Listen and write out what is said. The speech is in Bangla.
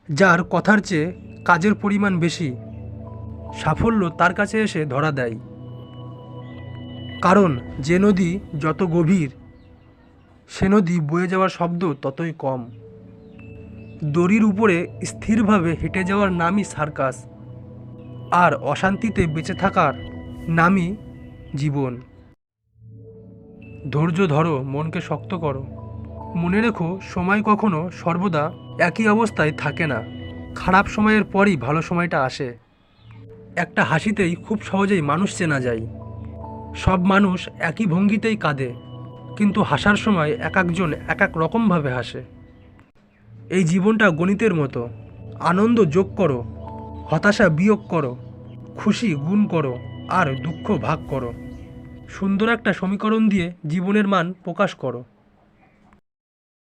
যার কথার চেয়ে কাজের পরিমাণ বেশি, সাফল্য তার কাছে এসে ধরা দেয়। কারণ যে নদী যত গভীর, সে নদী বয়ে যাওয়ার শব্দ ততই কম। দড়ির উপরে স্থিরভাবে হেঁটে যাওয়ার নামই সার্কাস, আর অশান্তিতে বেঁচে থাকার নামই জীবন। ধৈর্য ধরো, মনকে শক্ত করো। মনে রেখো, সময় কখনো সর্বদা একই অবস্থায় থাকে না। খারাপ সময়ের পরই ভালো সময়টা আসে। একটা হাসিতেই খুব সহজেই মানুষ চেনা যায়। সব মানুষ একই ভঙ্গিতেই কাঁদে, কিন্তু হাসার সময় এক একজন এক এক রকমভাবে হাসে। এই জীবনটা গণিতের মতো। আনন্দ যোগ করো, হতাশা বিয়োগ করো, খুশি গুণ করো, আর দুঃখ ভাগ করো। সুন্দর একটা সমীকরণ দিয়ে জীবনের মান প্রকাশ করো।